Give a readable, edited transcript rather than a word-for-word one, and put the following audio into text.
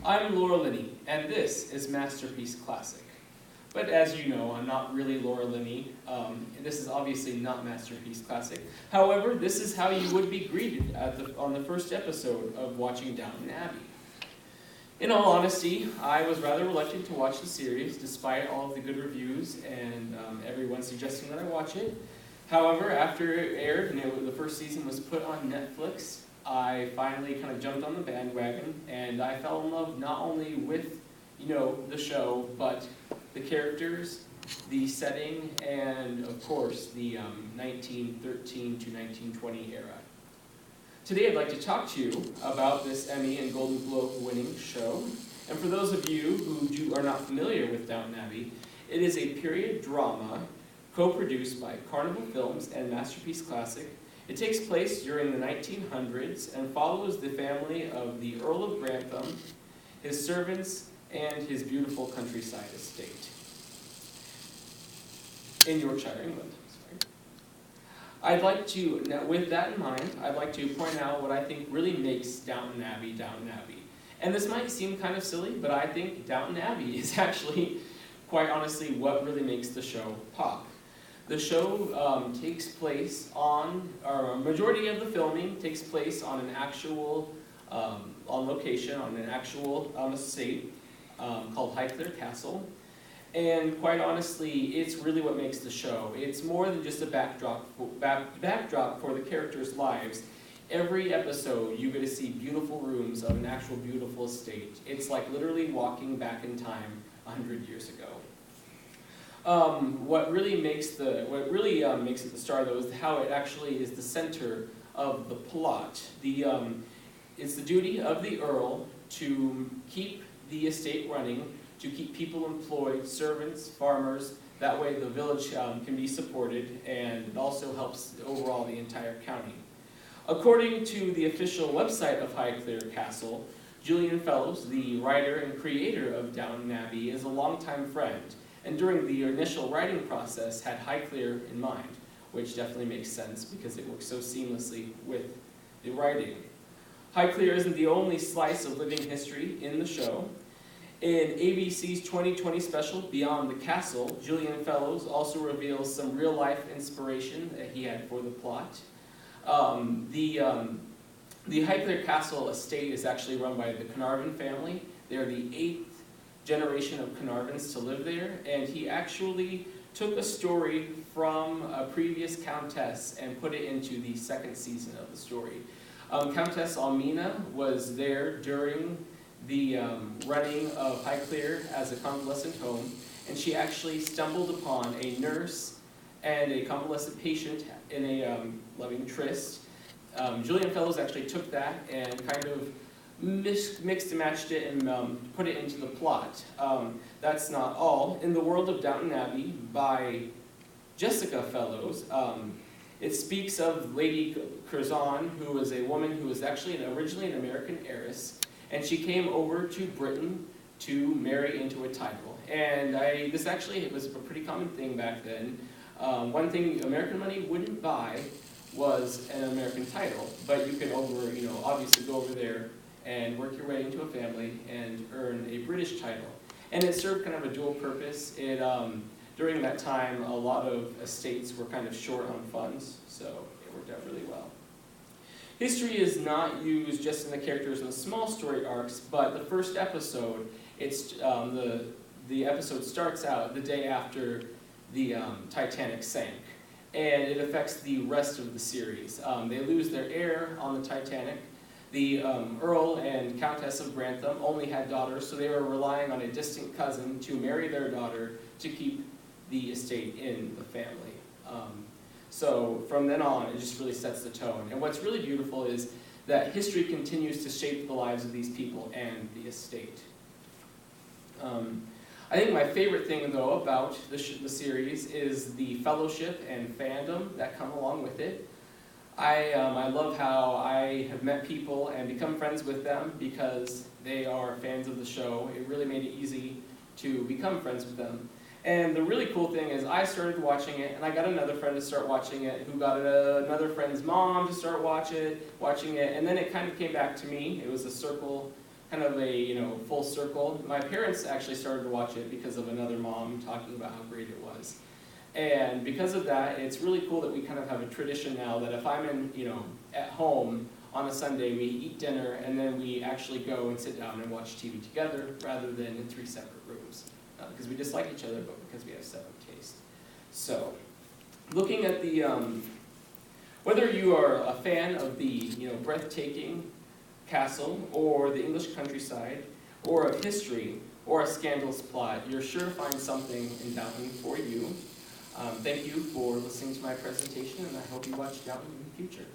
I'm Laura Linney, and this is Masterpiece Classic. But as you know, I'm not really Laura Linney. This is obviously not Masterpiece Classic. However, this is how you would be greeted on the first episode of watching Downton Abbey. In all honesty, I was rather reluctant to watch the series, despite all of the good reviews and everyone suggesting that I watch it. However, after it aired and the first season was put on Netflix, I finally kind of jumped on the bandwagon, and I fell in love not only with, the show, but the characters, the setting, and of course the 1913 to 1920 era. Today I'd like to talk to you about this Emmy and Golden Globe winning show. And for those of you who are not familiar with Downton Abbey, it is a period drama co-produced by Carnival Films and Masterpiece Classic. It takes place during the 1900s and follows the family of the Earl of Grantham, his servants, and his beautiful countryside estate in Yorkshire, England. With that in mind, I'd like to point out what I think really makes Downton Abbey Downton Abbey. And this might seem kind of silly, but I think Downton Abbey is actually, quite honestly, what really makes the show pop. The show takes place a majority of the filming takes place on an actual, on location, on an actual estate called Highclere Castle. And quite honestly, it's really what makes the show. It's more than just a backdrop for the characters' lives. Every episode, you get to see beautiful rooms of an actual beautiful estate. It's like literally walking back in time 100 years ago. What really makes it the star, though, is how it actually is the center of the plot. It's the duty of the Earl to keep the estate running, to keep people employed, servants, farmers. That way the village can be supported, and it also helps overall the entire county. According to the official website of Highclere Castle, Julian Fellowes, the writer and creator of Downton Abbey, is a longtime friend, and during the initial writing process had Highclere in mind, which definitely makes sense because it works so seamlessly with the writing. Highclere isn't the only slice of living history in the show. In ABC's 2020 special, Beyond the Castle, Julian Fellowes also reveals some real-life inspiration that he had for the plot. The Highclere Castle estate is actually run by the Carnarvon family. They are the 8th generation of Carnarvons to live there, and he actually took a story from a previous countess and put it into the second season of the story. Countess Almina was there during the running of Highclere as a convalescent home, and she actually stumbled upon a nurse and a convalescent patient in a loving tryst. Julian Fellowes actually took that and kind of mixed and matched it and put it into the plot. That's not all. In the World of Downton Abbey by Jessica Fellowes, it speaks of Lady Curzon, who was a woman who was actually originally an American heiress, and she came over to Britain to marry into a title. And this actually was a pretty common thing back then. One thing American money wouldn't buy was an American title, but you can obviously go over there and work your way into a family and earn a British title. And it served kind of a dual purpose. During that time, a lot of estates were kind of short on funds, so it worked out really well. History is not used just in the characters in the small story arcs, but the first episode, the episode starts out the day after the Titanic sank, and it affects the rest of the series. They lose their heir on the Titanic. The Earl and Countess of Grantham only had daughters, so they were relying on a distant cousin to marry their daughter to keep the estate in the family. So from then on, it just really sets the tone. And what's really beautiful is that history continues to shape the lives of these people and the estate. I think my favorite thing, though, about the series is the fellowship and fandom that come along with it. I love how I have met people and become friends with them because they are fans of the show. It really made it easy to become friends with them. And the really cool thing is I started watching it, and I got another friend to start watching it, who got another friend's mom to start watching it, and then it kind of came back to me. It was a circle kind of a full circle. My parents actually started to watch it because of another mom talking about how great it was. And because of that, it's really cool that we kind of have a tradition now that if I'm at home on a Sunday, we eat dinner and then we actually go and sit down and watch TV together rather than in 3 separate rooms. Not because we dislike each other, but because we have separate tastes. So, looking at the, whether you are a fan of the breathtaking castle or the English countryside or of history or a scandalous plot, you're sure to find something in Downton for you. Thank you for listening to my presentation, and I hope you watch Downton in the future.